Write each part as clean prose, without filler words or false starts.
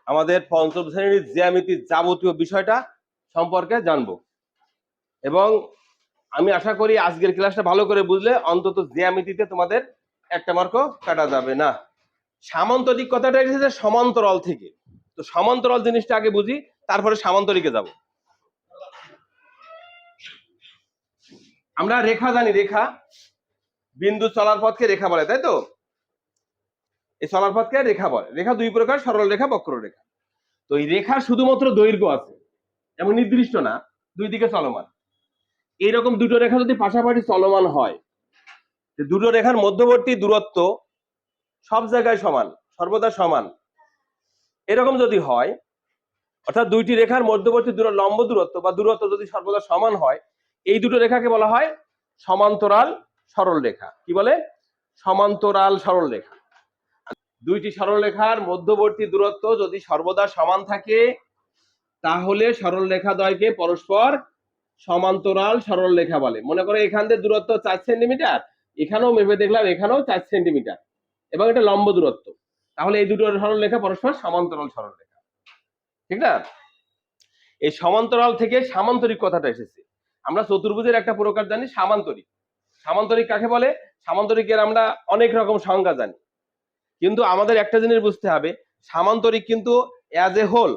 আমাদের পঞ্চম শ্রেণীর জ্যামিতির যাবতীয় বিষয়টা সম্পর্কে জানবো। এবং আমি আশা করি আজকের ক্লাসটা ভালো করে বুঝলে অন্তত জ্যামিতিতে তোমাদের একটা মার্কও কাটা যাবে না। সামান্তরিক কথাটা এসেছে সমান্তরাল থেকে, তো সমান্তরাল জিনিসটা আগে বুঝি, তারপরে সামান্তরিকে যাব। আমরা রেখা জানি, রেখা বিন্দু চলার পথকে রেখা বলে, তাই তো? এই চলার পথকে রেখা বলে। রেখা দুই প্রকার, সরল রেখা, বক্ররেখা। তো এই রেখার শুধুমাত্র দৈর্ঘ্য আছে, এমন নির্দিষ্ট না, দুই দিকে চলমান। এইরকম দুটো রেখা যদি পাশাপাশি চলমান হয়, দুটো রেখার মধ্যবর্তী দূরত্ব সব জায়গায় সমান, সর্বদা সমান, এরকম যদি হয়, অর্থাৎ দুইটি রেখার মধ্যবর্তী লম্ব দূরত্ব বা দূরত্ব যদি সর্বদা সমান হয়, এই দুটো রেখাকে বলা হয় সমান্তরাল সরল রেখা। কি বলে? সমান্তরাল সরল রেখা। দুইটি সরল রেখার মধ্যবর্তী দূরত্ব যদি সর্বদা সমান থাকে, তাহলে সরল রেখা দ্বয়কে পরস্পর সমান্তরাল সরল রেখা বলে। মনে করো এখান থেকে দূরত্ব 4 সেন্টিমিটার, এখানেও মেপে দেখলাম এখানেও 4 সেন্টিমিটার, এবং এটা লম্ব দূরত্ব, তাহলে এই দুটো সরল রেখা পরস্পর সমান্তরাল সরল রেখা, ঠিক না? এই সমান্তরাল থেকে সামান্তরিক কথাটা এসেছে। আমরা চতুর্ভুজের একটা প্রকার জানি, সামান্তরিক। সামান্তরিক কাকে বলে? সামান্তরিকের আমরা অনেক রকম সংজ্ঞা জানি, কিন্তু আমাদের একটা জিনিস বুঝতে হবে, সামান্তরিক কিন্তু অ্যাজ এ হোল,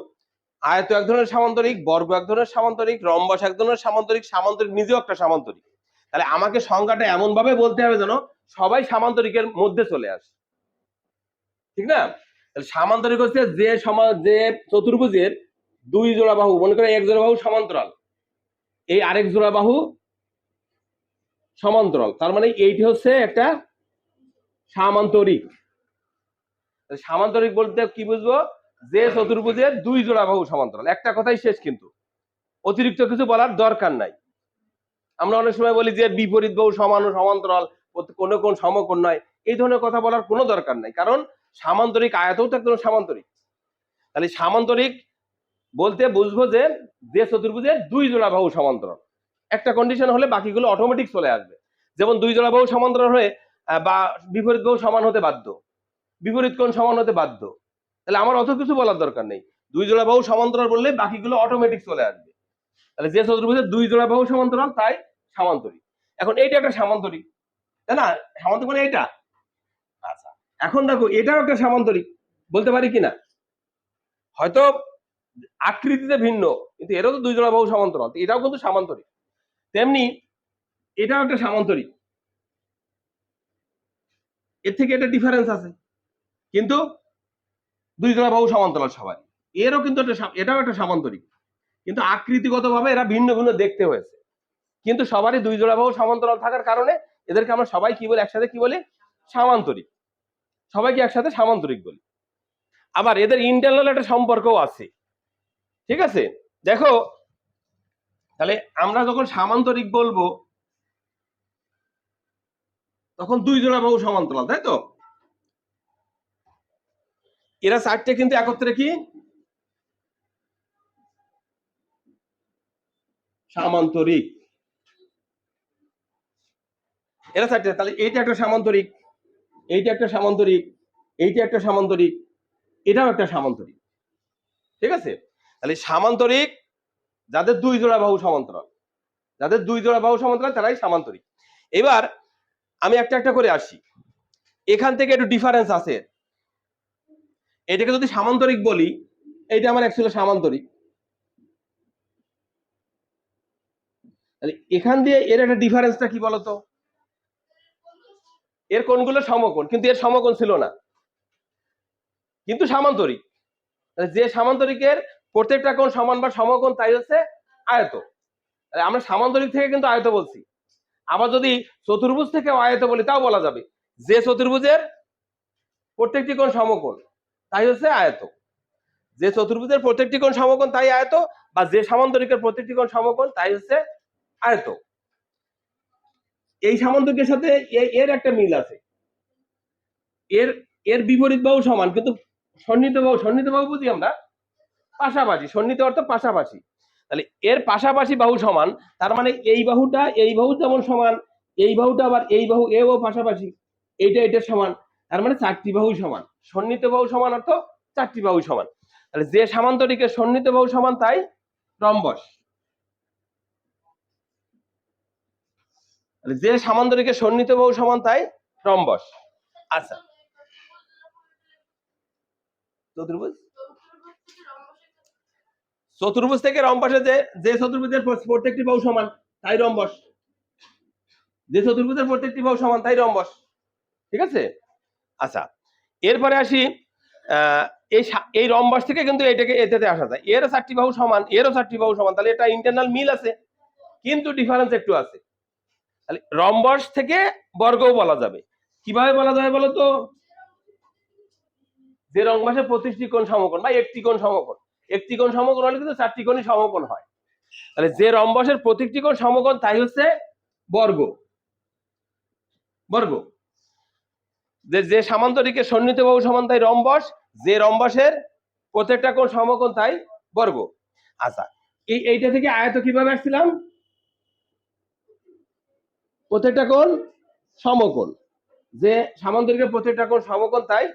আয়ত এক ধরনের সামান্তরিক, বর্গ এক ধরনের সামান্তরিক, রম্বস এক ধরনের সামান্তরিক, সামান্তরিক নিজেও একটা সামান্তরিক। তাহলে আমাকে সংজ্ঞাটা এমন ভাবে বলতে হবে যেন সবাই সামান্তরিকের মধ্যে চলে আসে, ঠিক না? তাহলে সামান্তরিক হচ্ছে যে চতুর্ভুজের দুই জোড়া বাহু, মনে করে এক জোড়া বাহু সমান্তরাল, এই আরেক জোড়া বাহু সমান্তরাল, তার মানে এইটি হচ্ছে একটা সামান্তরিক। সামান্তরিক বলতে কি বুঝবো? যে চতুর্ভুজের দুই জোড়া বাহু সমান্তরাল। একটা কথাই শেষ, কিন্তু অতিরিক্ত কিছু বলার দরকার নাই। আমরা অনেক সময় বলি যে বিপরীত বাহু সমান ও সমান্তরাল, কোনো কোন সমকোণ নয়, এই ধরনের কথা বলার কোনো দরকার নাই, কারণ সামান্তরিক আয়তও তো একদম সামান্তরিক। তাহলে সামান্তরিক বলতে বুঝবো যে চতুর্ভুজের দুই জোড়া বাহু সমান্তরাল। একটা কন্ডিশন হলে বাকিগুলো অটোমেটিক চলে আসবে। যেমন দুই জোড়া বাহু সমান্তরাল হয়ে বা বিপরীত বাহু সমান হতে বাধ্য, বিপরীত কোণ সমান হতে বাধ্য, তাহলে আমার অত কিছু বলার দরকার নেই। দুই জোড়া বাহু সমান্তরাল বললে বাকিগুলো অটোমেটিক চলে আসবে। তাহলে যে চতুর্ভুজের দুই জোড়া বাহু সমান্তরাল তাই সামান্তরিক। এখন এইটা একটা সামান্তরিক, তাই না? সামান্তরিক মানে এটা। আচ্ছা, এখন দেখো এটাও একটা সামান্তরিক, বলতে পারি কিনা? হয়তো আকৃতিতে ভিন্ন, কিন্তু এটাও তো দুই জোড়া বাহু সমান্তরাল, এটাও কিন্তু সামান্তরিক। তেমনি এটাও একটা সামান্তরিক, এর থেকে এটা ডিফারেন্স আছে, কিন্তু দুই জোড়া বাহু সমান্তরাল সবাই। এরও কিন্তু এটাও একটা সামান্তরিক, কিন্তু আকৃতিগতভাবে এরা ভিন্ন ভিন্ন দেখতে হয়েছে, কিন্তু সবারই দুই জোড়া বাহু সমান্তরাল থাকার কারণে এদেরকে আমরা সবাই কি বলি? একসাথে কি বলি? সামান্তরিক। সবাইকে একসাথে সামান্তরিক বলি। আবার এদের ইন্টারনাল একটা সম্পর্কও আছে, ঠিক আছে? দেখো, তাহলে আমরা যখন সামান্তরিক বলবো তখন দুই জোড়া বাহু সমান্তরাল, তাই তো? এরা চারটে কিন্তু একত্রে কি সামান্তরিক, এরা চারটে। তাহলে এইটা একটা সামান্তরিক, এইটা একটা সামান্তরিক, এইটা একটা সামান্তরিক, এটাও একটা সামান্তরিক, ঠিক আছে? তাহলে সামান্তরিক যাদের দুই জোড়া বাহু সমান্তরাল, যাদের দুই জোড়া বাহু সমান্তরাল তারাই সামান্তরিক। এবার আমি একটা একটা করে আসি, এখান থেকে একটু ডিফারেন্স আছে। এটাকে যদি সামান্তরিক বলি, এইটা আমার অ্যাকচুয়ালি সামান্তরিক, তাহলে এখান দিয়ে এর একটা ডিফারেন্সটা কি বলতো? এর কোণগুলো সমকোণ, কিন্তু এর সমকোণ ছিল না, কিন্তু সামান্তরিক। যে সামান্তরিকের প্রত্যেকটা কোণ সমান বা সমকোণ তাই হচ্ছে আয়ত। আমরা সামান্তরিক থেকে কিন্তু আয়ত বলছি। আবার যদি চতুর্ভুজ থেকে আয়ত বলি তাও বলা যাবে, যে চতুর্ভুজের প্রত্যেকটি কোণ সমকোণ তাই হচ্ছে আয়ত। যে চতুর্ভুজের প্রত্যেকটি কোণ সমকোণ তাই আয়ত, বা যে সামান্তরিকের প্রত্যেকটি কোণ সমকোণ তাই হচ্ছে আয়ত। এই সামান্তরিকের সাথে এর একটা মিল আছে, এর এর বিপরীত বাহু সমান, কিন্তু সন্নিহিত বাহু বুঝি আমরা পাশাপাশি, সন্নিহিত অর্থ পাশাপাশি। তাহলে এর পাশাপাশি বাহু সমান, তার মানে এই বাহুটা এই বাহু যেমন সমান, এই বাহুটা আবার এই বাহু এও পাশাপাশি, এইটা এটা সমান, তার মানে চারটি বাহু সমান। সন্নিহিত বাহু সমান অর্থ চারটি বাহু সমান। তাহলে যে সামান্তরিকের সন্নিহিত বাহু সমান তাই রম্বস। যে সামান্তরিকের সন্নিহিত বাহু সমান তাই রম্বস। আচ্ছা, চতুর্ভুজ, চতুর্ভুজ থেকে রম্বসে যে চতুর্ভুজের প্রত্যেকটি বাহু সমান তাই রম্বস। যে চতুর্ভুজের প্রত্যেকটি বাহু সমান তাই রম্বস। ঠিক আছে। আচ্ছা, এরপরে আসি এই রম্বস থেকে কিন্তু এটাকে এতে আসা যায়। এরও 4টি বাহু সমান, এরও 4টি বাহু সমান, তাহলে এটা ইন্টারনাল মিল আছে, কিন্তু ডিফারেন্স একটু আছে। তাহলে রম্বস থেকে বর্গও বলা যাবে। কিভাবে বলা যাবে বলো তো? যে রম্বসের প্রতিটি কোণ সমকোণ বা একটি কোণ সমকোণ, একটি কোণ সমকোণ হলে কিন্তু 4টি কোণই সমকোণ হয়। তাহলে যে রম্বসের প্রতিটি কোণ সমকোণ তাই হচ্ছে বর্গ। বর্গ। যে সামান্তরিকের সন্নিহিত বাহু সমান তাই রম্বস, যে রম্বসের প্রত্যেকটা কোণ সমকোণ তাই বর্গ। আচ্ছা, এইটা থেকে আয়ত কিভাবে আসছিলাম? প্রত্যেকটা কোণ সমকোণ, যে সামান্তরিকের প্রত্যেকটা কোণ সমকোণ তাই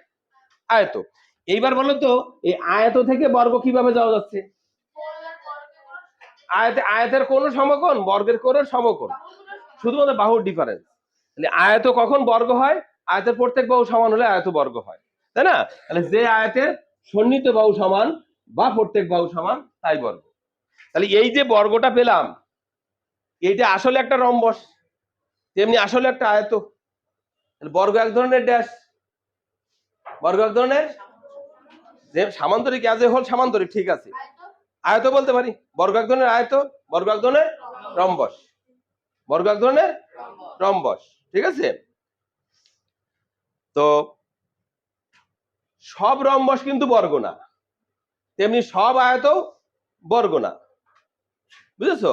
আয়ত। এইবার বলো তো এই আয়ত থেকে বর্গ কিভাবে যাওয়া যাচ্ছে? আয়তের কোণ সমকোণ, বর্গের কোণ সমকোণ, শুধুমাত্র বাহুর ডিফারেন্স। তাহলে আয়ত কখন বর্গ হয়? আয়তের প্রত্যেক বাহু সমান হলে আয়ত বর্গ হয়, তাই না? তাহলে যে আয়তের সন্নিহিত বাহু সমান বা প্রত্যেক বাহু সমান তাই বর্গ। তাহলে এই যে বর্গটা পেলাম, এইটা আসলে একটা রম্বস, তেমনি আসলে একটা আয়ত। বর্গ এক ধরনের ড্যাশ, বর্গ এক ধরনের যে সামান্তরিক, অ্যাজ এ হোল সামান্তরিক, ঠিক আছে, আয়ত বলতে পারি। বর্গ এক ধরনের আয়ত, বর্গ এক ধরনের রম্বস, বর্গ এক ধরনের রম্বস। ঠিক আছে। তো সব রম্বস কিন্তু বর্গ না, তেমনি সব আয়ত বর্গ না, বুঝেছো?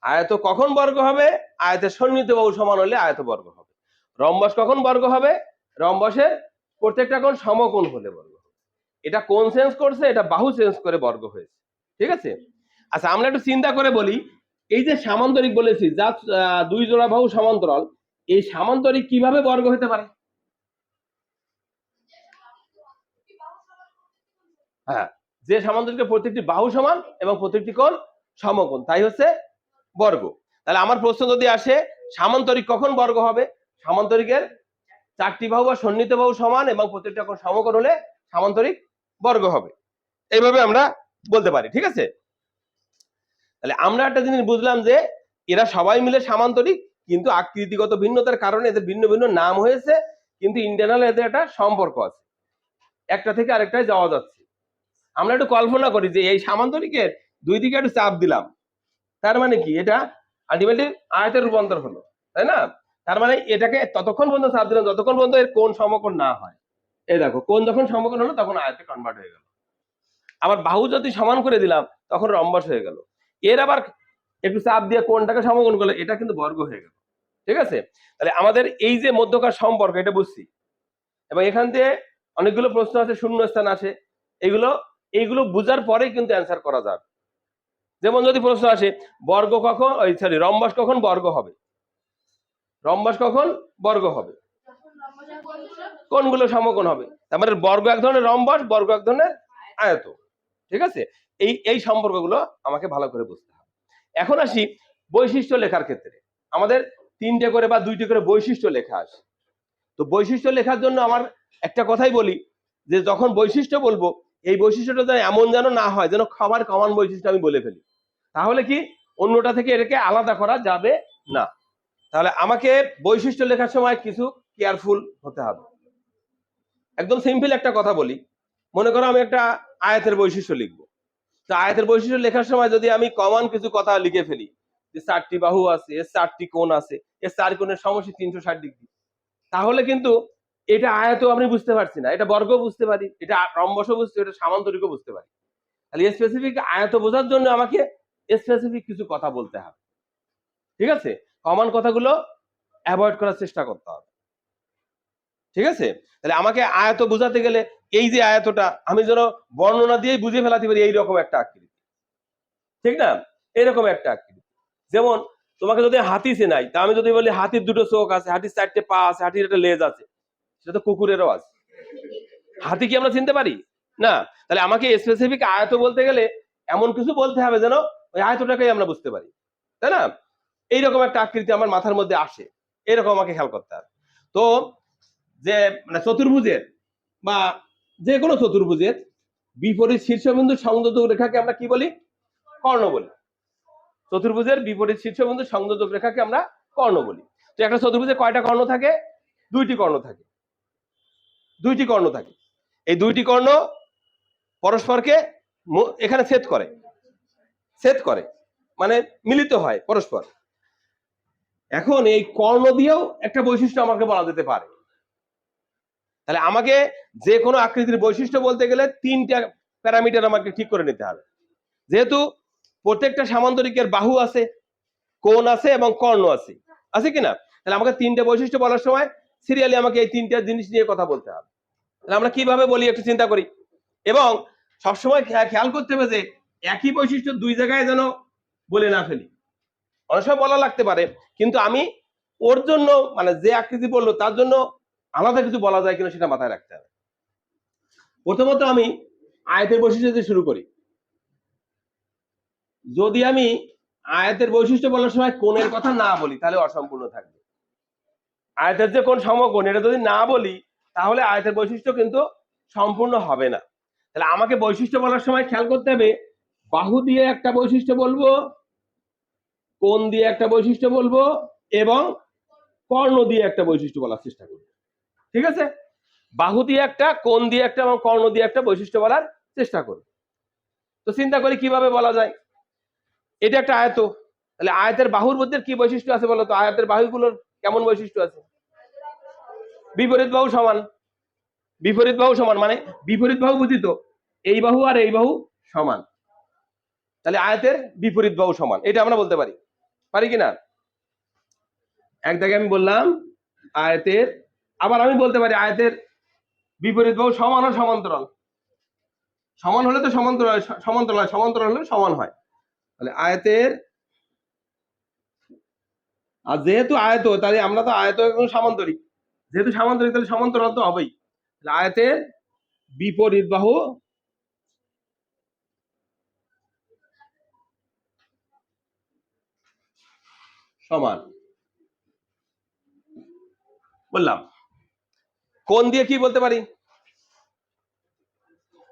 আয়ত কখন বর্গ হবে? আয়তের সন্নিহিত বাহু সমান হলে আয়ত বর্গ হবে। রম্বস কখন বর্গ হবে? রম্বসের প্রত্যেকটা কোণ সমকোণ হলে বর্গ হবে। এটা কোণ চেঞ্জ করছে, এটা বাহু চেঞ্জ করে বর্গ হয়েছে। ঠিক আছে। আচ্ছা, আমরা একটু চিন্তা করে বলি, এই যে সামান্তরিক বলেছি যা 2 জোড়া বাহু সমান্তরাল, এই সামান্তরিক কিভাবে বর্গ হতে পারে? হ্যাঁ, যে সামান্তরিকের প্রত্যেকটি বাহু সমান এবং প্রত্যেকটি কোণ সমকোণ তাই হচ্ছে বর্গ। তাহলে আমার প্রশ্ন যদি আসে সামান্তরিক কখন বর্গ হবে? সামান্তরিকের 4টি বাহু বা সন্নিহিত বাহু সমান এবং প্রত্যেকটা কোণ সমকোণ হলে সামান্তরিক বর্গ হবে। এইভাবে আমরা বলতে পারি। ঠিক আছে। তাহলে আমরা একটা জিনিস বুঝলাম যে এরা সবাই মিলে সামান্তরিক, কিন্তু আকৃতিগত ভিন্নতার কারণে এদের ভিন্ন ভিন্ন নাম হয়েছে, কিন্তু ইন্টারনাল এদের একটা সম্পর্ক আছে, একটা থেকে আরেকটায় যাওয়া যাচ্ছে। আমরা একটু কল্পনা করি যে এই সামান্তরিকের দুই দিকে একটু চাপ দিলাম, তার মানে কি এটা আলটিমেটলি আয়তের রূপান্তর হলো, তাই না? তার মানে এটাকে ততক্ষণ পর্যন্ত চাপ দিলাম যতক্ষণ পর্যন্ত এর কোণ সমকোণ না হয়। এই দেখো, কোণ যখন সমকোণ হলো তখন আয়তে কনভার্ট হয়ে গেল। আবার বাহু যদি সমান করে দিলাম তখন রম্বস হয়ে গেল। এর আবার একটু চাপ দিয়ে কোণটাকে সমকোণ করলে এটা কিন্তু বর্গ হয়ে গেল। ঠিক আছে। তাহলে আমাদের এই যে মধ্যকার সম্পর্ক এটা বুঝছি, এবং এখান থেকে অনেকগুলো প্রশ্ন আছে, শূন্যস্থান আসে, এইগুলো বুঝার পরেই কিন্তু অ্যান্সার করা যাবে। যেমন যদি প্রশ্ন আসে বর্গ কখন, রম্বস কখন বর্গ হবে? রম্বস কখন বর্গ হবে? কোনগুলো সমকোণ হবে। তার মানে বর্গ এক ধরনের রম্বস, বর্গ এক ধরনের আয়ত। ঠিক আছে। এই সম্পর্কগুলো আমাকে ভালো করে বুঝতে হবে। এখন আসি বৈশিষ্ট্য লেখার ক্ষেত্রে। আমাদের 3টে করে বা 2টে করে বৈশিষ্ট্য লেখা আসে। তো বৈশিষ্ট্য লেখার জন্য আমার একটা কথাই বলি যে যখন বৈশিষ্ট্য বলবো, এই বৈশিষ্ট্যটা যেন এমন যেন না হয় যেন খাবার কমন বৈশিষ্ট্য আমি বলে ফেলি, তাহলে কি অন্যটা থেকে এটাকে আলাদা করা যাবে না। তাহলে আমাকে বৈশিষ্ট্য লেখার সময় কিছু কেয়ারফুল হতে হবে। একদম সিম্পল একটা কথা বলি, মনে করো আমি একটা আয়তের বৈশিষ্ট্য লিখবো। তো আয়তের বৈশিষ্ট্য লেখার সময় যদি আমি কমন কিছু কথা লিখে ফেলি যে 4টি বাহু আছে, এর 4টি কোণ আছে, এর 4 কোণের সমষ্টি 360 ডিগ্রি, তাহলে কিন্তু এটা আয়ত আমি বুঝতে পারছি না, এটা বর্গ বুঝতে পারি, এটা রম্বসও বুঝতে, এটা সামান্তরিকও বুঝতে পারি। তাহলে স্পেসিফিক আয়ত বোঝার জন্য আমাকে স্পেসিফিক কিছু কথা বলতে হবে। ঠিক আছে। কমন কথাগুলো অ্যাভয়েড করার চেষ্টা করতে হবে। ঠিক আছে। তাহলে আমাকে আয়ত বোঝাতে গেলে এই যে আয়তটা আমি যেন বর্ণনা দিয়েই বুঝে ফেলাতে পারি এইরকম একটা আকৃতি, ঠিক না? এরকম একটা আকৃতি। যেমন তোমাকে যদি হাতি চেনাই, তা আমি যদি বলি হাতির 2টো চোখ আছে, হাতির 4টে পা আছে, হাতির একটা লেজ আছে, সেটা তো কুকুরেরও আছে। হাতি কি আমরা চিনতে পারি? না, তাহলে আমাকে স্পেসিফিক আয়ত বলতে গেলে এমন কিছু বলতে হবে যেন ওই আয়তটাকেই আমরা বুঝতে পারি, তাই না? এইরকম একটা আকৃতি আমার মাথার মধ্যে আসে, এরকম আমাকে খেয়াল করতে হবে। তো যে মানে চতুর্ভুজের বা যে কোনো চতুর্ভুজের বিপরীত শীর্ষবিন্দু সংযোজক রেখাকে আমরা কি বলি? কর্ণ বলি। চতুর্ভুজের বিপরীত শীর্ষবিন্দু সংযোজক রেখাকে আমরা কর্ণ বলি। তো একটা চতুর্ভুজে কয়টা কর্ণ থাকে? দুইটি কর্ণ থাকে। দুইটি কর্ণ থাকে। এই দুইটি কর্ণ পরস্পরকে এখানে ছেদ করে মানে মিলিত হয় পরস্পর। এখন এই কর্ণ দিয়েও একটা বৈশিষ্ট্য আমাকে বলা যেতে পারে। তাহলে আমাকে যে কোনো আকৃতির বৈশিষ্ট্য বলতে গেলে তিনটা প্যারামিটার আমাকে ঠিক করে নিতে হবে। যেহেতু প্রত্যেকটা সামান্তরিকের বাহু আছে, কোণ আছে এবং কর্ণ আছে কিনা? তাহলে আমাকে তিনটা বৈশিষ্ট্য বলার সময় সিরিয়ালি আমাকে এই তিনটা জিনিস নিয়ে কথা বলতে হবে। তাহলে আমরা কিভাবে বলি একটু চিন্তা করি, এবং সবসময় খেয়াল করতে হবে যে একই বৈশিষ্ট্য দুই জায়গায় যেন বলে না ফেলি। অনেক সময় বলা লাগতে পারে, কিন্তু আমি ওর জন্য মানে যে আকৃতি বললো তার জন্য আলাদা কিছু বলা যায় কিনা সেটা মাথায় রাখতে হবে। প্রথমত আমি আয়তের বৈশিষ্ট্য দিয়ে শুরু করি। যদি আমি আয়তের বৈশিষ্ট্য বলার সময় কোণের কথা না বলি তাহলে অসম্পূর্ণ থাকবে। আয়তের যে কোণ সমকোণ এটা যদি না বলি তাহলে আয়তের বৈশিষ্ট্য কিন্তু সম্পূর্ণ হবে না। তাহলে আমাকে বৈশিষ্ট্য বলার সময় খেয়াল করতে হবে, বাহু দিয়ে একটা বৈশিষ্ট্য বলবো, কোণ দিয়ে একটা বৈশিষ্ট্য বলবো এবং কর্ণ দিয়ে একটা বৈশিষ্ট্য বলার চেষ্টা করবো। ঠিক আছে? বাহু দিয়ে একটা, কোণ দিয়ে একটা এবং কর্ণ দিয়ে একটা বৈশিষ্ট্য বলার চেষ্টা করবো। তো চিন্তা করি কিভাবে বলা যায়। এটা একটা আয়ত, তাহলে আয়তের বাহুর মধ্যে কি বৈশিষ্ট্য আছে বলতো? আয়তের বাহুগুলোর কেমন বৈশিষ্ট্য আছে? বিপরীত বাহু সমান। বিপরীত বাহু সমান মানে বিপরীত বাহু বুঝি তো, এই বাহু আর এই বাহু সমান, তাহলে আয়তের বিপরীত বাহু সমান, এটা আমরা বলতে পারি কিনা? এক জায়গায় আমি বললাম আয়তের, আবার আমি বলতে পারি আয়তের বিপরীত বাহু সমান ও সমান্তরাল। সমান হলে তো সমান্তরাল, সমান্তরাল হলে সমান হয়। তাহলে আয়তের, আর যেহেতু আয়ত তাহলে আমরা তো আয়ত এবং সামান্তরিক, যেহেতু সামান্তরিক তাহলে সমান্তরাল তো হবেই। আয়তের বিপরীত বাহু সমান বললাম। কোণ দিয়ে কি বলতে পারি?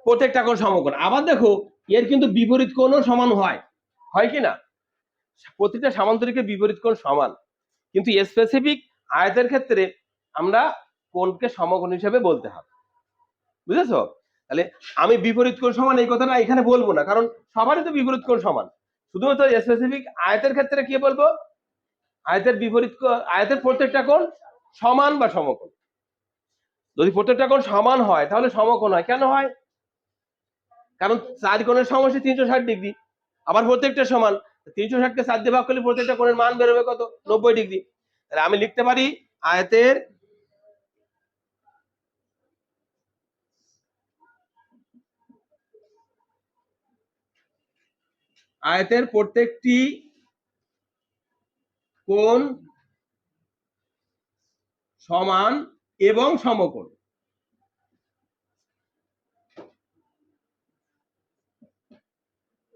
প্রত্যেকটা কোণ সমকোণ। আবার দেখো এর কিন্তু বিপরীত কোণও সমান হয় কি না? প্রতিটা সামান্তরিকের বিপরীত কোণ সমান, কিন্তু স্পেসিফিক আয়তের ক্ষেত্রে আমরা কোণকে সমকোণ হিসেবে বলতে হবে। বুঝেছো? তাহলে আমি বিপরীত কোণ সমান এই কথাটা এখানে বলবো না, কারণ সবারই তো বিপরীত কোণ সমান। শুধুমাত্র স্পেসিফিক আয়তের ক্ষেত্রে কি বলবো? আয়তের বিপরীত, আয়তের প্রত্যেকটা কোণ সমান বা সমকোণ। যদি প্রত্যেকটা কোণ সমান হয় তাহলে সমকোণ হয়। কেন হয়? কারণ চার কোণের সমষ্টি 360 ডিগ্রি, আবার প্রত্যেকটা সমান। 360কে 4 দিয়ে ভাগ করলে প্রত্যেকটা কোণের মান বেরোবে কত? 90 ডিগ্রি। তাহলে আমি লিখতে পারি আয়তের প্রত্যেকটি কোণ সমান এবং সমকোণ।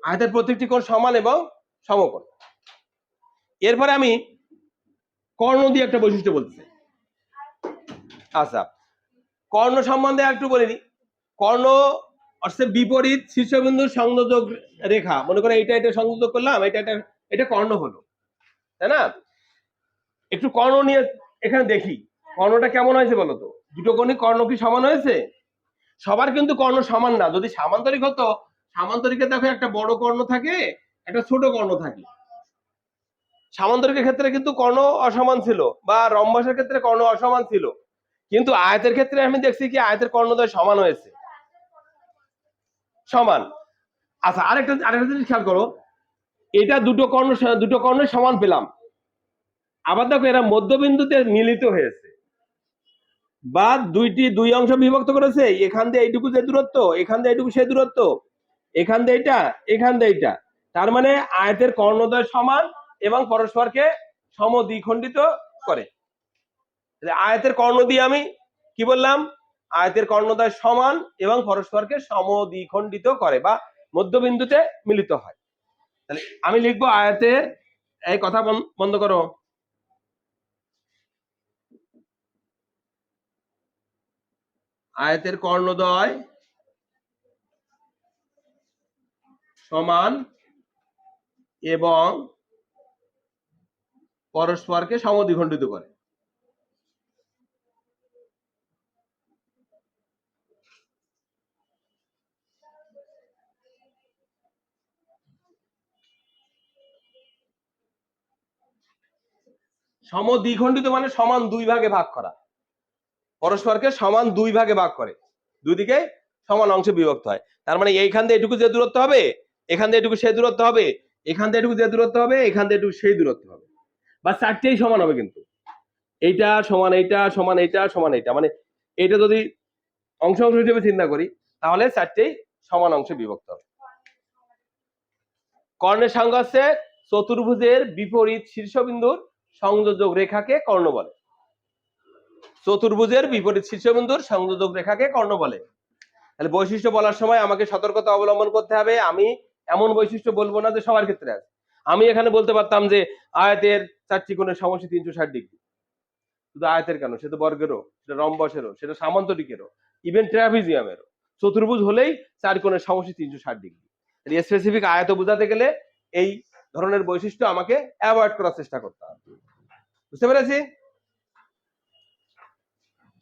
আয়তের প্রত্যেকটি কোণ সমান এবং সমকোণ। এরপরে আমি কর্ণ দিয়ে একটা বৈশিষ্ট্য বলতে চাই। আচ্ছা, কর্ণ সম্বন্ধে একটু বলে দিই। কর্ণ অর্থাৎ বিপরীত শীর্ষবিন্দুর সংযোজক রেখা। মনে করো এটা সংযোজক করলাম, এটা কর্ণ হলো, তাই না? একটু কর্ণ নিয়ে এখানে দেখি কর্ণটা কেমন হয়েছে বলো তো। দুটো কোণই কর্ণ কি সমান হয়েছে? সবার কিন্তু কর্ণ সমান না। যদি সামান্তরিক হতো, সামান্তরিকে দেখো একটা বড় কর্ণ থাকে, একটা ছোট কর্ণ থাকে। সামান্তরিকের ক্ষেত্রে কিন্তু কর্ণ অসমান ছিল, বা রম্বসের ক্ষেত্রে কর্ণ অসমান ছিল, কিন্তু আয়তের ক্ষেত্রে আমি দেখছি কি আয়তের কর্ণদ্বয় সমান হয়েছে, সমান। আচ্ছা, আরেকটা জিনিস খেয়াল করো, এটা দুটো কর্ণ সমান পেলাম, আবার দেখো এরা মধ্যবিন্দুতে মিলিত হয়েছে, বা দুই অংশ বিভক্ত করেছে। এখান দিয়ে এইটুকু যে দূরত্ব, এখান দিয়ে এইটুকু সে দূরত্ব, এখান দিয়ে এটা, এখান দিয়ে এটা। তার মানে আয়তের কর্ণদ্বয় সমান এবং পরস্পরকে সমদ্বিখণ্ডিত করে। আয়তের কর্ণ দিয়ে আমি কি বললাম? আয়তের কর্ণদ্বয় সমান এবং পরস্পরকে সমদ্বিখণ্ডিত করে বা মধ্যবিন্দুতে মিলিত হয়। তাহলে আমি লিখবো আয়তের, এই কথা বন্ধ করো, আয়তের কর্ণদ্বয় সমান এবং পরস্পরকে সমদ্বিখণ্ডিত করে। সমদ্বিখণ্ডিত মানে সমান দুই ভাগে ভাগ করা, পরস্পরকে সমান দুই ভাগে ভাগ করে, দুই দিকে সমান অংশে বিভক্ত হয়। তার মানে এইখান দিয়ে এটুকু যে দূরত্ব হবে, এখান দিয়ে এটুকু সেই দূরত্ব হবে, এখান দিয়ে এটুকু যে দূরত্ব হবে, এখান দিয়ে এটুকু সেই দূরত্ব হবে, বা চারটেই সমান হবে। কিন্তু এইটা সমান এইটা সমান এইটা সমান এইটা, মানে এটা যদি অংশ অংশ হিসেবে চিন্তা করি তাহলে চারটেই সমান অংশে বিভক্ত হবে। কর্ণের সংজ্ঞা হচ্ছে চতুর্ভুজের বিপরীত শীর্ষবিন্দুর সংযোজক রেখাকে কর্ণ বলে। চতুর্ভুজের বিপরীত শীর্ষবিন্দুর সংযোজক রেখাকে কর্ণ বলে। তাহলে বৈশিষ্ট্য বলার সময় আমাকে সতর্কতা অবলম্বন করতে হবে। আমি এমন বৈশিষ্ট্য বলবো না যে সবার ক্ষেত্রে আছে। আমি এখানে বলতে পারতাম যে আয়তের চারটি কোণের সমষ্টি 360 ডিগ্রি, শুধু আয়তের কেন, সেটা বর্গেরও, সেটা রম্বসেরও, সেটা সামান্তরিকেরও, ইভেন ট্রাপিজিয়ামেরও। চতুর্ভুজ হলেই চার কোণের সমষ্টি 360 ডিগ্রি। স্পেসিফিক আয়ত বোঝাতে গেলে এই ধরনের বৈশিষ্ট্য আমাকে অ্যাভয়েড করার চেষ্টা করতে হবে। বুঝতে পেরেছি?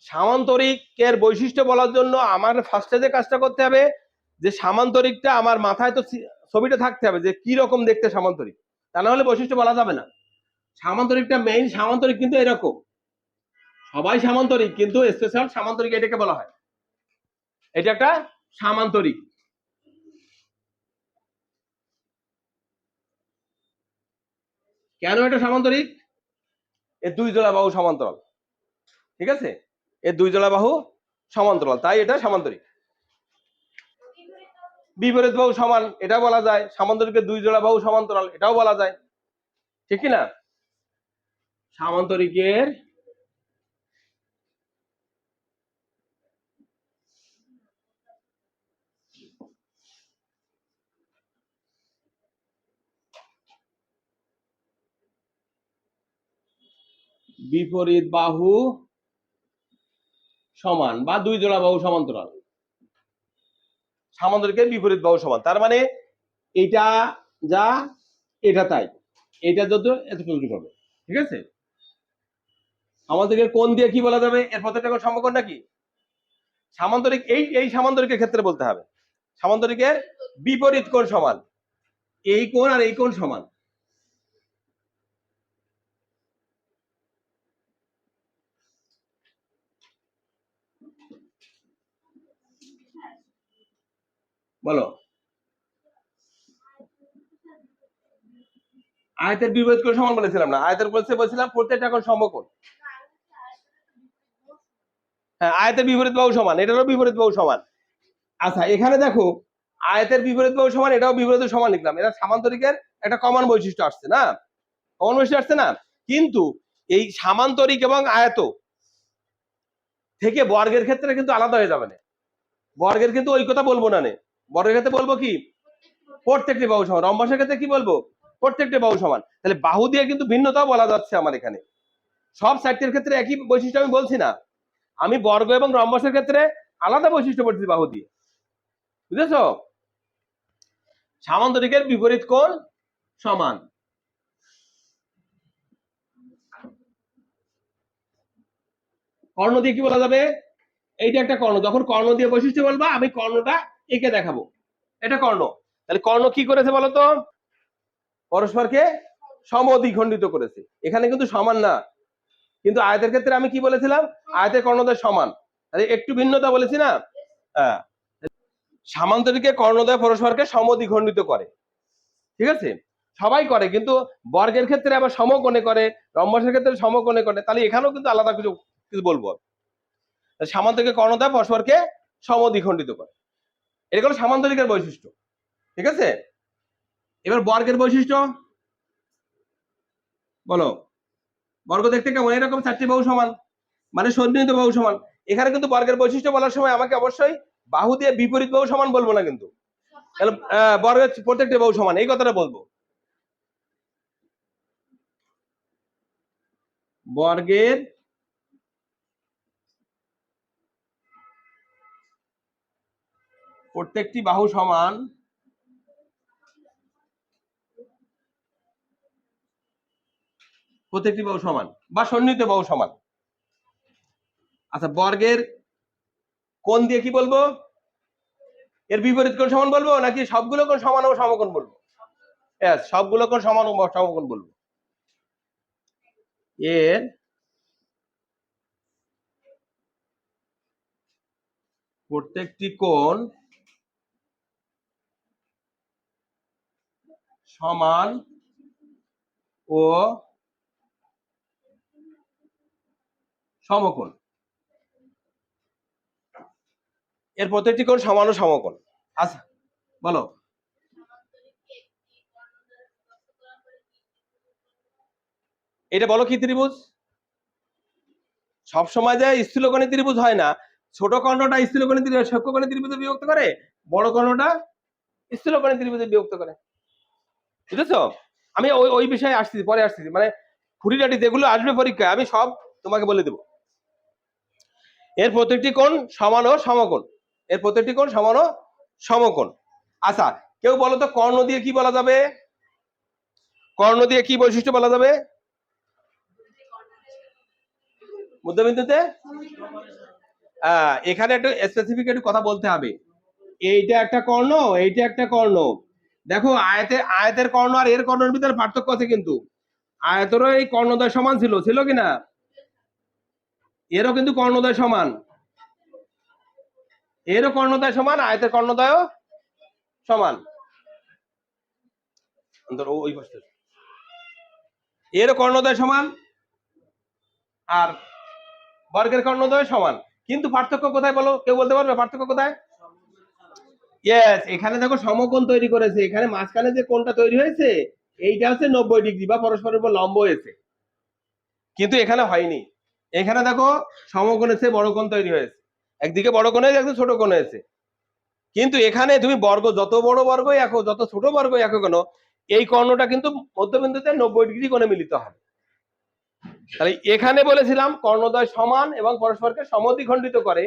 সামান্তরিকের বৈশিষ্ট্য বলার জন্য আমার ফার্স্টে যে কাজটা করতে হবে, যে সামান্তরিকটা আমার মাথায় তো ছবিটা থাকতে হবে যে কি রকম দেখতে সামান্তরিক, তা না হলে বৈশিষ্ট্য বলা যাবে না। সামান্তরিকটা মেইন সামান্তরিক কিন্তু এরকম, সবাই সামান্তরিক, কিন্তু স্পেশাল সামান্তরিক এটাকে বলা হয়। এটা একটা সামান্তরিক। কেন এটা সামান্তরিক? এর দুই জোড়া বাহু সমান্তরাল, ঠিক আছে? এর দুই জোড়া বাহু সমান্তরাল, তাই এটা সামান্তরিক। বিপরীত বাহু সমান, এটা বলা যায়। সামান্তরিকের দুই জোড়া বাহু সমান্তরাল, এটাও বলা যায়, ঠিক কি না? সামান্তরিকের বিপরীত বাহু সমান বা দুই জোড়া বাহু সমান্তরাল, সামান্তরিকের বিপরীত বাহু সমান। তার মানে এটা যা এটা তাই, এটা যত এতটুকু হবে, ঠিক আছে? আমাদেরকে কোণ দিয়ে কি বলা যাবে? এর প্রত্যেকটা কোণ সমকোণ নাকি? সামান্তরিক, এই সামান্তরিকের ক্ষেত্রে বলতে হবে সামান্তরিকের বিপরীত কোণ সমান, এই কোণ আর এই কোণ সমান। বলো, আয়তের বিপরীত কোণ সমান বলেছিলাম না? আয়তের বলছিলাম প্রত্যেকটা কোণ সমকোণ। হ্যাঁ, আয়তের বিপরীত বাহু সমান, এটারও বিপরীত বাহু সমান। আচ্ছা, এখানে দেখো আয়তের বিপরীত বাহু সমান, এটাও বিপরীত সমান লিখলাম। এটা সামান্তরিকের একটা কমন বৈশিষ্ট্য আসছে না? কমন বৈশিষ্ট্য আসছে না? কিন্তু এই সামান্তরিক এবং আয়ত থেকে বর্গের ক্ষেত্রে কিন্তু আলাদা হয়ে যাবে না। বর্গের কিন্তু ওই কথা বলবো না। বর্গের ক্ষেত্রে বলবো কি? প্রত্যেকটি বাহু সমান। রম্বসের ক্ষেত্রে কি বলবো? প্রত্যেকটি বাহু সমান। তাহলে বাহু দিয়ে কিন্তু ভিন্নতাও বলা যাচ্ছে আমার এখানে। সব সাইটের ক্ষেত্রে একই বৈশিষ্ট্য আমি বলছি না, আমি বর্গ এবং রম্বসের ক্ষেত্রে আলাদা বৈশিষ্ট্য বলছি বাহু দিয়ে। বুঝেছো? সামান্তরিকের বিপরীত কোণ সমান। কর্ণ দিয়ে কি বলা যাবে? এইটা একটা কর্ণ, যখন কর্ণ দিয়ে বৈশিষ্ট্য বলবা আমি কর্ণটা এঁকে দেখাবো, এটা কর্ণ। তাহলে কর্ণ কি করেছে বলতো? পরস্পরকে সমদ্বিখণ্ডিত করেছে। এখানে কিন্তু সমান না, কিন্তু আয়তের ক্ষেত্রে আমি কি বলেছিলাম? আয়তের কর্ণদ্বয় সমান, তাহলে একটু ভিন্নতা বলেছি না? হ্যাঁ, সামান্তরিকে কর্ণদ্বয় পরস্পরকে সমদ্বিখণ্ডিত করে, ঠিক আছে? সবাই করে, কিন্তু বর্গের ক্ষেত্রে আবার সমকোণে করে, রম্বসের ক্ষেত্রে সমকোণে করে। তাহলে এখানেও কিন্তু আলাদা কিছু কিছু বলবো। সামান্তরিকে কর্ণদ্বয় পরস্পরকে সমদ্বিখণ্ডিত করে, এটা হলো সামান্তরিকের বৈশিষ্ট্য, ঠিক আছে? এবার বর্গের বৈশিষ্ট্য বলো। বর্গ দেখতে কেমন? এরকম চারটি বাহু সমান, মানে সন্নিহিত বাহু সমান। এখানে কিন্তু বর্গের বৈশিষ্ট্য বলার সময় আমাকে অবশ্যই বাহু দিয়ে বিপরীত বাহু সমান বলবো না, কিন্তু বর্গের প্রত্যেকটি বাহু সমান এই কথাটা বলবো। বর্গের প্রত্যেকটি বাহু সমান, প্রত্যেকটি বাহু সমান বা সন্নিহিত বাহু সমান। আচ্ছা, বর্গের কোণ দিয়ে কি বলবো? এর বিপরীত কোণ সমান বলবো নাকি সবগুলো কোণ সমান ও সমকোণ বলবো? সবগুলো কোণ সমান ও সমকোণ বলবো। এর প্রত্যেকটি কোণ সমান ও সমকোণ। এর প্রত্যেকটি কোণ সমান ও সমকোণ। আচ্ছা বলো, এটা বলো কি ত্রিভুজ? সবসময় যে স্থূলকোণী ত্রিভুজ হয় না, ছোট কর্ণটা স্থূলকোণী ত্রিভুজ সূক্ষ্মকোণী ত্রিভুজে বিভক্ত করে, বড় কর্ণটা স্থূলকোণী ত্রিভুজে বিভক্ত করে, বুঝেছো? আমি ওই ওই বিষয়ে আসছি, পরে আসছি, মানে খুঁটিনাটি যেগুলো আসবে পরীক্ষায় আমি সব তোমাকে বলে দেবো। এর প্রত্যেকটি কোণ সমান ও সমকোণ, এর প্রত্যেকটি কোণ সমান ও সমকোণ। আচ্ছা, কেউ বলো তো কর্ণ দিয়ে কি বলা যাবে? কর্ণ দিয়ে কি বৈশিষ্ট্য বলা যাবে? মধ্যবিন্দুতে এখানে একটু স্পেসিফিক একটু কথা বলতে হবে। এইটা একটা কর্ণ, এইটা একটা কর্ণ। দেখো আয়তের কর্ণ আর এর কর্ণের ভিতরে পার্থক্য আছে, কিন্তু আয়তেরও এই কর্ণদ্বয় সমান ছিল, ছিল কিনা? এরও কিন্তু কর্ণদ্বয় সমান, এরও কর্ণদ্বয় সমান, আয়তের কর্ণদ্বয়ও সমান। ওই পাশে এরও কর্ণদ্বয় সমান আর বর্গের কর্ণদ্বয় সমান, কিন্তু পার্থক্য কোথায় বলো? কেউ বলতে পারবে পার্থক্য কোথায়? ইয়েস, এখানে দেখো সমকোণ তৈরি করেছে, এখানে মাঝখানে যে কোণটা তৈরি হয়েছে এইটা হচ্ছে 90 ডিগ্রি বা পরস্পরের উপর লম্ব হয়েছে, কিন্তু এখানে হয়নি। এখানে দেখো সমকোণ এসে বড় কোণ তৈরি হয়েছে, একদিকে বড় কোণ হয়েছে, একদিকে ছোট কোণ হয়েছে। কিন্তু এখানে তুমি বর্গ যত বড় বর্গই আঁকো, যত ছোট বর্গই আঁকো কেন, এই কর্ণটা কিন্তু মধ্যবিন্দুতে 90 ডিগ্রি কোণে মিলিত হবে। তাহলে এখানে বলেছিলাম কর্ণদ্বয় সমান এবং পরস্পরকে সমদ্বিখণ্ডিত করে,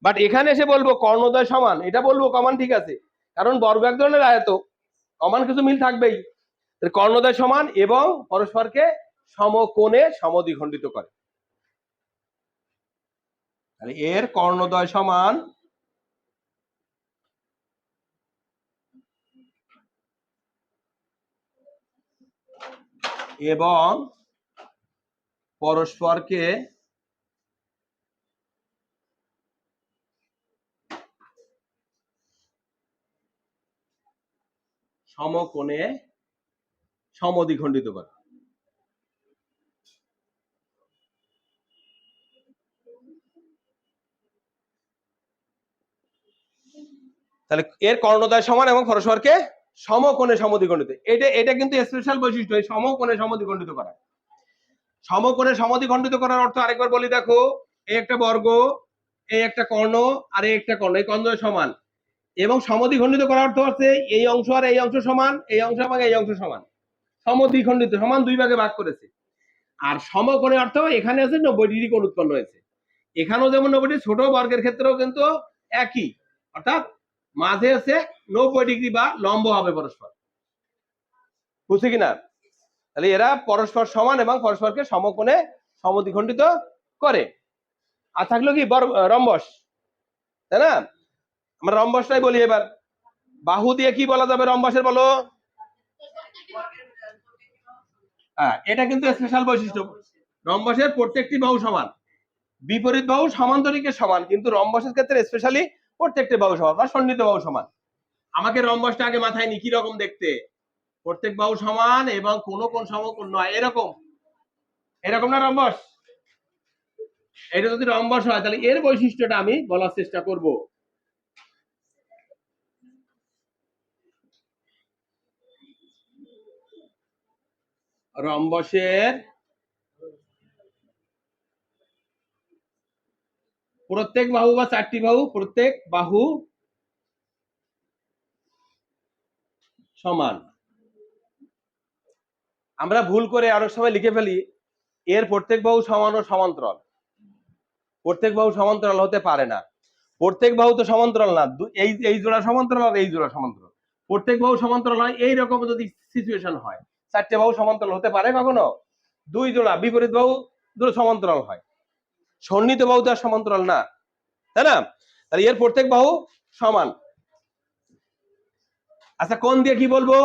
বাট এখানে এসে বলবো কর্ণদ্বয় সমান, এটা বলবো কমান, ঠিক আছে, কারণ বর্গ এক ধরনের আয়ত, কমান কিছু মিল থাকবেই। কর্ণদ্বয় সমান এবং পরস্পরকে সমকোণে সমদ্বিখণ্ডিত করে। তাহলে এর কর্ণদ্বয় সমান এবং পরস্পরকে সমকোণে সমদ্বিখণ্ডিত করে। তাহলে এর কর্ণদ্বয় সমান এবং পরস্পরকে সমকোণে সমদ্বিখণ্ডিত, এটা এটা কিন্তু স্পেশাল বৈশিষ্ট্য, এই সমকোণে সমদ্বিখণ্ডিত করা। সমকোণে সমদ্বিখণ্ডিত করার অর্থ আরেকবার বলি, দেখো এই একটা বর্গ, এই একটা কর্ণ আর এই একটা কর্ণ, এই কর্ণদ্বয় সমান, এবং সমদ্বিখণ্ডিত করার অর্থ হচ্ছে এই অংশ আর এই অংশ সমান, এই অংশ এবং এই অংশ সমান, সমদ্বিখণ্ডিত, সমান দুই ভাগে ভাগ করেছে। আর সমকোণের অর্থ এখানে আছে 90 ডিগ্রি কোণ উৎপন্ন হয়েছে, এখানেও যেমন 90 ছোট বর্গের ক্ষেত্রেও কিন্তু একই, অর্থাৎ মাঝে আছে 90 ডিগ্রি বা লম্ব হবে পরস্পর, বুঝছে কিনা? তাহলে এরা পরস্পর সমান এবং পরস্পরকে সমকোণে সমদ্বিখণ্ডিত করে। আর থাকলো কি রম্বস, তাই না? আমরা রম্বসটাই বলি এবার। বাহু দিয়ে কি বলা যাবে রম্বসের, বলো? এটা কিন্তু স্পেশাল বৈশিষ্ট্য, রম্বসের প্রত্যেকটি বাহু সমান, বিপরীত বাহু সমান্তরিকের সমান, কিন্তু রম্বসের ক্ষেত্রে স্পেশালি প্রত্যেকটি বাহু সমান বা সন্নিহিত বাহু সমান। আমাকে রম্বসটা আগে মাথায় নি, কি রকম দেখতে? প্রত্যেক বাহু সমান এবং কোনো কোণ সমকোণ নয়, এরকম, এরকম না রম্বস? এটা যদি রম্বস হয় তাহলে এর বৈশিষ্ট্যটা আমি বলার চেষ্টা করব। রম্বসের প্রত্যেক বাহু বা চারটি বাহু, প্রত্যেক বাহু সমান। আমরা ভুল করে অনেক সময় লিখে ফেলি এর প্রত্যেক বাহু সমান ও সমান্তরাল। প্রত্যেক বাহু সমান্তরাল হতে পারে না। প্রত্যেক বাহু তো সমান্তরাল না, এই জোড়া সমান্তরাল আর এই জোড়া সমান্তরাল। প্রত্যেক বাহু সমান্তরাল হয় এইরকম যদি সিচুয়েশন হয়, চারটে বাহু সমান্তরাল হতে পারে কখনো? দুই জোড়া বিপরীত বাহু দুটো সমান্তরাল হয়, সন্নিহিত বাহু তো আর সমান্তরাল না, তাই না? তাহলে এর প্রত্যেক বাহু সমান। আচ্ছা কোণ দিয়ে কি বলবো?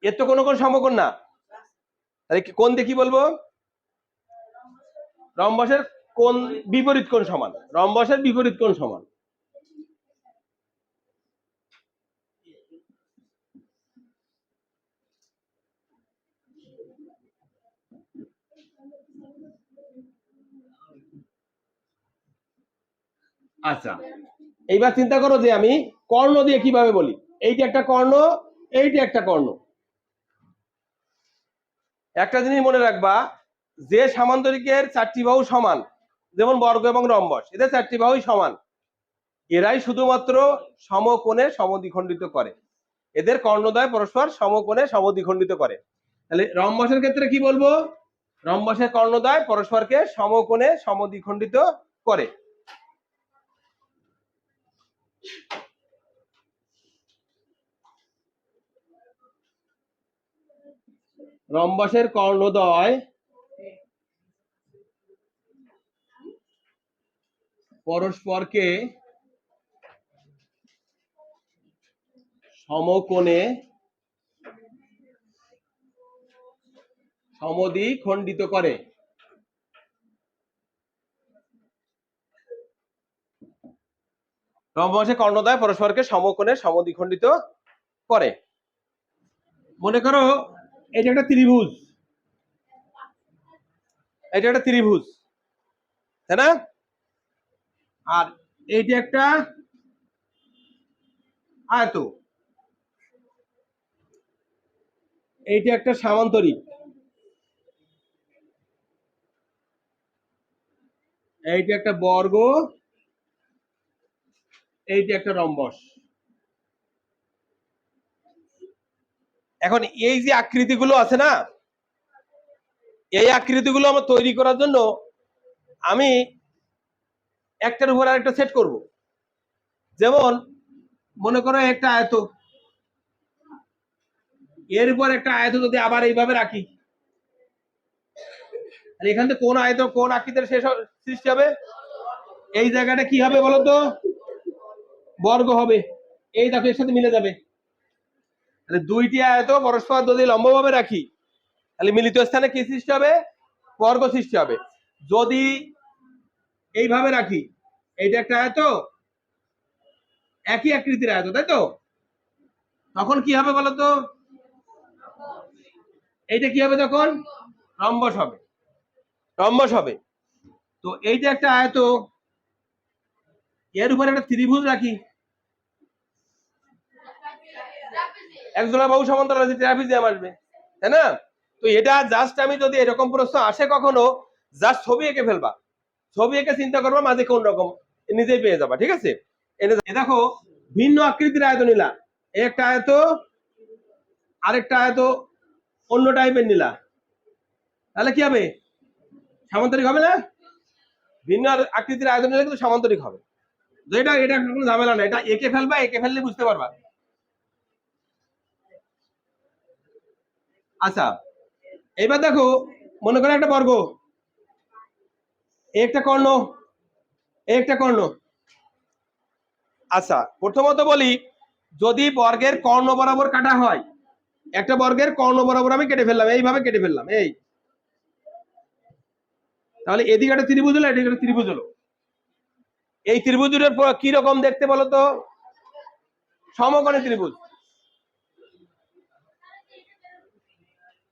এর তো কোনো কোণ সমকোণ না, তাহলে কোণ দিয়ে কি বলবো? রম্বসের কোণ বিপরীত কোণ সমান, রম্বসের বিপরীত কোণ সমান। আচ্ছা এইবার চিন্তা করো যে আমি কর্ণ দিয়ে কিভাবে বলি। এইটা একটা কর্ণ, এইটা একটা কর্ণ। একটা জিনিস মনে রাখবা, যে সামান্তরিকের চারটি বাহু সমান, যেমন বর্গ এবং রম্বস, এদের চারটি বাহুই সমান, এরাই শুধুমাত্র সমকোণে সমদ্বিখণ্ডিত করে। এদের কর্ণদ্বয় পরস্পর সমকোণে সমদ্বিখণ্ডিত করে। তাহলে রম্বসের ক্ষেত্রে কি বলবো? রম্বসের কর্ণদ্বয় পরস্পরকে সমকোণে সমদ্বিখণ্ডিত করে। রম্বসের কর্ণদ্বয় পরস্পরকে সমকোণে সমদ্বিখণ্ডিত করে। রম্বসের কর্ণদ্বয় পরস্পরকে সমকোণে সমদ্বিখণ্ডিত করে। মনে করো এটা একটা ত্রিভুজ, এটা একটা ত্রিভুজ, তাই না? আর এইটা একটা আয়ত, এইটা একটা সামান্তরিক, এইটা একটা বর্গ, এইটা একটা রম্বস। এখন এই যে আকৃতিগুলো আছে না, এই আকৃতিগুলো আমার তৈরি করার জন্য আমি একটার উপর আরেকটা সেট করব। যেমন মনে করো একটা আয়ত, এর উপর একটা আয়ত যদি আবার এইভাবে রাখি, এখান থেকে কোন আয়ত কোন আকৃতির শেষ সৃষ্টি হবে? এই জায়গাটা কি হবে বলতো? বর্গ হবে। এই দেখো এর সাথে মিলে যাবে। তাহলে দুইটি আয়ত পরস্পর যদি লম্বভাবে রাখি, তাহলে মিলিত স্থানে কি সৃষ্টি হবে? বর্গ সৃষ্টি হবে। যদি এইভাবে রাখি, এইটা একটা আয়ত, একই আকৃতির আয়ত, তাই তো? তখন কি হবে বলতো? এইটা কি হবে তখন? রম্বস হবে, রম্বস হবে। তো এইটা একটা আয়ত, এর উপরে একটা ত্রিভুজ রাখি, একজোড়া বাহু সমান্তরাল আছে, ট্রাপিজিয়াম আসবে, তাই না? তো এটা জাস্ট আমি যদি এরকম প্রশ্ন আসে কখনো, জাস্ট ছবি এঁকে ফেলবা, ছবি এঁকে চিন্তা করবা মাঝে কোন রকম, নিজেই পেয়ে যাবা, ঠিক আছে? দেখো ভিন্ন আকৃতির আয়ত নিলা, একটা আয়ত আরেকটা আয়ত অন্য টাইপের নিলা, তাহলে কি হবে? সামান্তরিক হবে না? ভিন্ন আকৃতির আয়ত নিলে কিন্তু সামান্তরিক হবে। এটা এটা কোনো ঝামেলা না, এটা এঁকে ফেলবা, এঁকে ফেললে বুঝতে পারবা। আচ্ছা এবার দেখো, মনে করো একটা বর্গ, একটা কর্ণ, একটা কর্ণ। আচ্ছা প্রথমত বলি, যদি বর্গের কর্ণ বরাবর কাটা হয়, একটা বর্গের কর্ণ বরাবর আমি কেটে ফেললাম, এইভাবে কেটে ফেললাম, এই, তাহলে এদিকে একটা ত্রিভুজ হলো, এদিকে একটা ত্রিভুজ হলো। এই ত্রিভুজের কি রকম দেখতে বলো তো? সমকোণী ত্রিভুজ।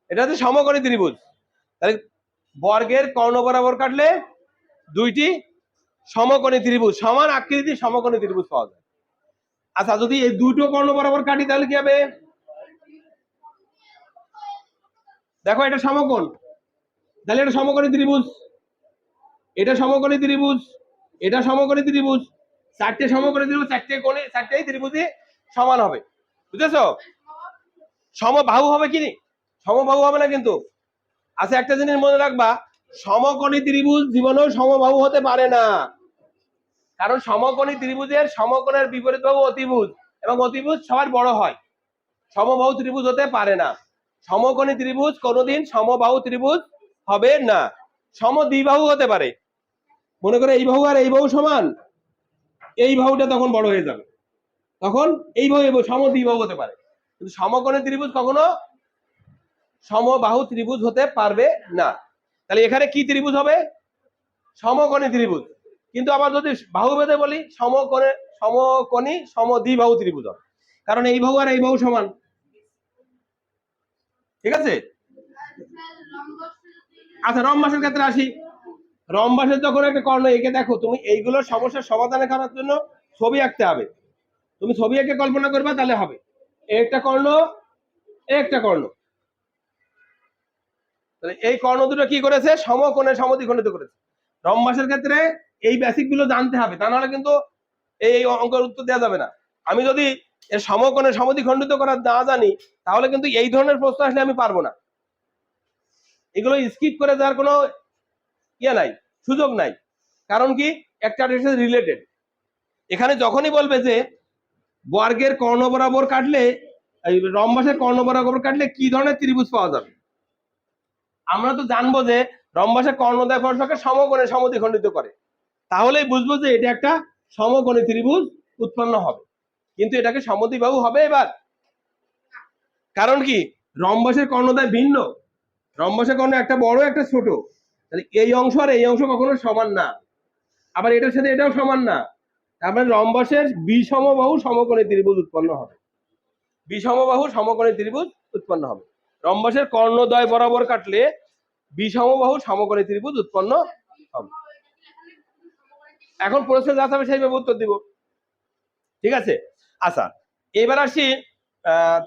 এটা হচ্ছে সমকোণী ত্রিভুজ। তাহলে বর্গের কর্ণ বরাবর কাটলে দুইটি সমকোণী ত্রিভুজ, সমান আকৃতির সমকোণী ত্রিভুজ পাওয়া যায়। আচ্ছা যদি এই দুটো কর্ণ বরাবর কাটি তাহলে কি হবে? দেখো এটা সমকোণ, তাহলে এটা সমকোণী ত্রিভুজ। এটা সমকোণী ত্রিভুজ, এটা সমকোণী ত্রিভুজ, চারটে সমকোণী ত্রিভুজ, চারটে কোণে চারটেই ত্রিভুজই সমান হবে, বুঝেছো? সমবাহু হবে কি? সমবাহু হবে না কিন্তু। আচ্ছা একটা জিনিস মনে রাখবা, সমকোণী ত্রিভুজ জীবনেও সমবাহু হতে পারে না, কারণ সমকোণী ত্রিভুজের সমকোণের বিপরীত বাহু অতিভুজ, এবং অতিভুজ সবার বড় হয়, সমবাহু ত্রিভুজ হতে পারে না। সমকোণী ত্রিভুজ কোনোদিন সমবাহু ত্রিভুজ হবে না, সমদ্বিবাহু হতে পারে। মনে করো এই বাহু আর এই বাহু সমান, এই বাহুটা তখন বড় হয়ে যাবে, তখন এই বাহু সমদ্বিবাহু হতে পারে, কিন্তু সমকোণী ত্রিভুজ কখনো সমবাহু ত্রিভুজ হতে পারবে না। তাহলে এখানে কি ত্রিভুজ হবে? সমকোণী ত্রিভুজ। কিন্তু আবার যদি বাহু ভেদে বলি, সমকোণী সমদ্বিবাহু ত্রিভুজ হবে, কারণ এই বাহু আর এই বাহু সমান, ঠিক আছে? আচ্ছা রম্বাসের ক্ষেত্রে আসি। রম্বাসের যখন একটা কর্ণ এঁকে দেখো, তুমি এইগুলোর সমস্যার সমাধান করার জন্য ছবি আঁকতে হবে, তুমি ছবি এঁকে কল্পনা করবে তাহলে হবে। একটা কর্ণ, একটা কর্ণ, তাহলে এই কর্ণ দুটো কি করেছে? সমকোণে সমদ্বিখণ্ডিত করেছে। রম্বাসের ক্ষেত্রে এই বেসিক গুলো জানতে হবে, তা নাহলে কিন্তু এই অঙ্কের উত্তর দেওয়া যাবে না। আমি যদি এর সমকোণে সমদ্বিখণ্ডিত করা না জানি, তাহলে কিন্তু এই ধরনের প্রশ্ন আসলে আমি পারবো না। এগুলো স্কিপ করে যাওয়ার কোনো ইয়ে নাই, সুযোগ নাই। কারণ কি, একটা রিলেটেড। এখানে যখনই বলবে যে বর্গের কর্ণ বরাবর কাটলে, এই রম্বাসের কর্ণ বরাবর কাটলে কি ধরনের ত্রিভুজ পাওয়া যাবে, আমরা তো জানবো যে রম্বাসের কর্ণদ্বয় স্পর্শকে সমকোণে সমদ্বিখণ্ডিত করে, তাহলেই বুঝবো যে এটা একটা সমকোণী ত্রিভুজ উৎপন্ন হবে। কিন্তু এটাকে সমদ্বিবাহু হবে এবার? কারণ কি, রম্বাসের কর্ণদ্বয় ভিন্ন, রম্বাসের কর্ণ একটা বড় একটা ছোট, তাহলে এই অংশ আর এই অংশ কখনো সমান না, আবার এটার সাথে এটাও সমান না। তারপরে রম্বাসের বিষমবাহু সমকোণী ত্রিভুজ উৎপন্ন হবে, বিষমবাহু সমকোণী ত্রিভুজ উৎপন্ন হবে। রম্বাসের কর্ণদ্বয় বরাবর কাটলে বিষমবাহু সমকোণী ত্রিভুজ উৎপন্ন হবে। এখন প্রশ্ন যা হবে সেইভাবে উত্তর দিব, ঠিক আছে? আচ্ছা এবার আসি,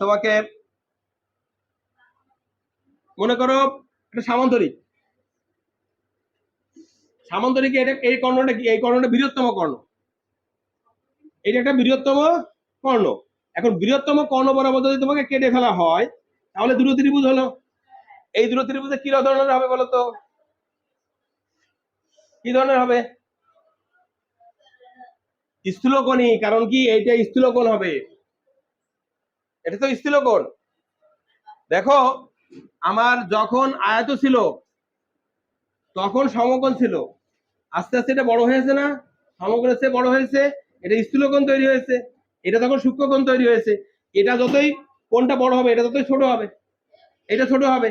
তোমাকে মনে করো একটা সামান্তরিক, সামান্তরিক এটা এই কর্ণটা কি? এই কর্ণটা বৃহত্তম কর্ণ, এটা একটা বৃহত্তম কর্ণ। এখন বৃহত্তম কর্ণ বরাবর যদি তোমাকে কেটে ফেলা হয়, তাহলে দুটো ত্রিভুজ হলো। এই দুটো ত্রিভুজে কি ধরনের হবে বলো তো? কি ধরনের হবে? স্থূলকোণী, কারণ কি এইটা স্থূলকোণ হবে, এটা তো স্থূলকোণ। দেখো আমার যখন আয়ত ছিল তখন সমকোণ ছিল, আস্তে আস্তে এটা বড় হয়েছে না, সমকোণের চেয়ে বড় হয়েছে, এটা স্থূলকোণ তৈরি হয়েছে, এটা তখন সূক্ষ্মকোণ তৈরি হয়েছে। এটা যতই কোণটা বড় হবে এটা ততই ছোট হবে, এটা ছোট হবে,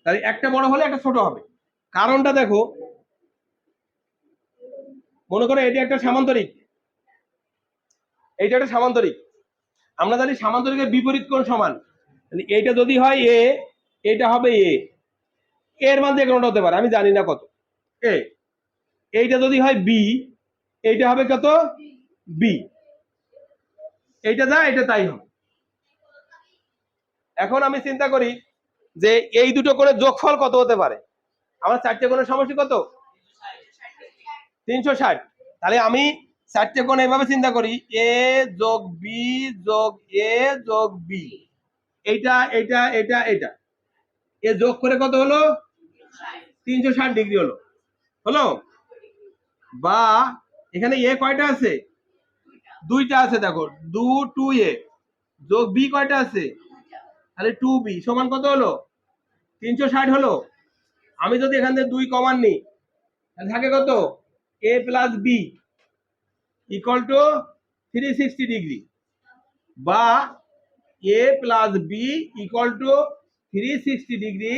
তাহলে একটা বড় হলে একটা ছোট হবে। কারণটা দেখো, মনে করো এটা একটা সামান্তরিক, এইটা একটা সামান্তরিক, আমরা জানি সামান্তরিকের বিপরীত কোণ সমান, এইটা যদি হয় এ, এটা হবে এ, এর মান যে কোনটা হতে পারে, আমি জানি না কত এ। এইটা যদি হয় বি, এইটা হবে কত? বি। এইটা যা এটা তাই হবে। এখন আমি চিন্তা করি যে এই দুটো কোণের যোগফল কত হতে পারে। আমার চারটে কোণের সমষ্টি কত? 360। তাহলে আমি চারটে কোণ এইভাবে চিন্তা করি, এ যোগ বি যোগ এ যোগ বি, এইটা এটা এটা এটা, এ যোগ করে কত হলো? 360 ডিগ্রি হলো, হলো? বা এখানে এ কয়টা আছে? দুইটা আছে, দেখো টু এ যোগ বি কয়টা আছে? তাহলে টু বি সমান কত হলো? 360 হলো। আমি যদি এখান থেকে 2 কমান নিই, তাহলে থাকে কত? A plus B equal to 360 degree, বা A plus B equal to 360 degree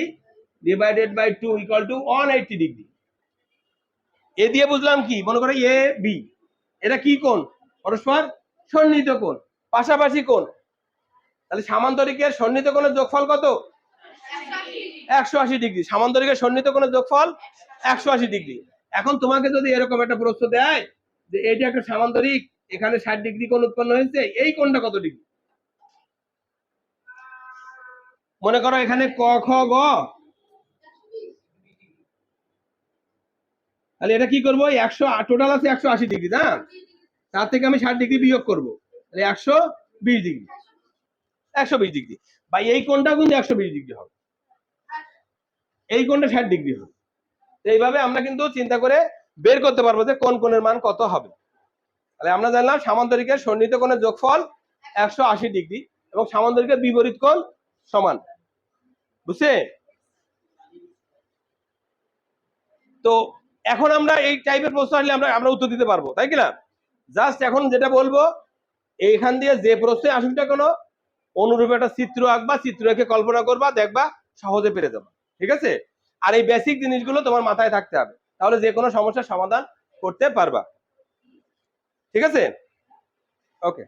divided by 2 equal to 180 degree. এ দিয়ে বুঝলাম কি? মনে করো এ বি, এটা কি কোণ? পরস্পর সন্নিহিত কোণ, পাশাপাশি কোণ। তাহলে সামান্তরিকের সন্নিহিত কোণের যোগফল কত? 180 ডিগ্রি। সামান্তরিকের সন্নিহিত কোণের যোগফল 180 ডিগ্রি। এখন তোমাকে যদি এরকম একটা প্রশ্ন দেয় যে এইটা একটা সামান্তরিক, এখানে 60 ডিগ্রি কোণ উৎপন্ন হয়েছে, এই কোণটা কত ডিগ্রি? মনে করো এখানে ক খ গ, তাহলে এটা কি করবো, 100 টোটাল আছে 180 ডিগ্রি, না তার থেকে আমি 60 ডিগ্রি বিয়োগ করবো, তাহলে 120 ডিগ্রি, 120 ডিগ্রি বা এই কোণটা কিন্তু 120 ডিগ্রি হবে, এই কোণটা 60 ডিগ্রি হবে। এইভাবে আমরা কিন্তু চিন্তা করে বের করতে পারবো যে কোন কোণের মান কত হবে। তাহলে আমরা জানলাম সামান্তরিকের সন্নিহিত কোণের যোগফল 180 ডিগ্রি এবং সামান্তরিকের বিপরীত কোণ সমান, বুঝছে? তো এখন আমরা এই টাইপের প্রশ্ন আসলে আমরা উত্তর দিতে পারবো, তাই কিনা? জাস্ট এখন যেটা বলবো, এইখান দিয়ে যে প্রশ্নে আসুক না কোনো, অনুরূপ একটা চিত্র আঁকবা, চিত্র এঁকে কল্পনা করবা, দেখবা সহজে পেরে যাবা, ঠিক আছে? আর এই বেসিক জিনিসগুলো তোমার মাথায় থাকতে হবে, তাহলে যে কোনো সমস্যার সমাধান করতে পারবা, ঠিক আছে? ওকে।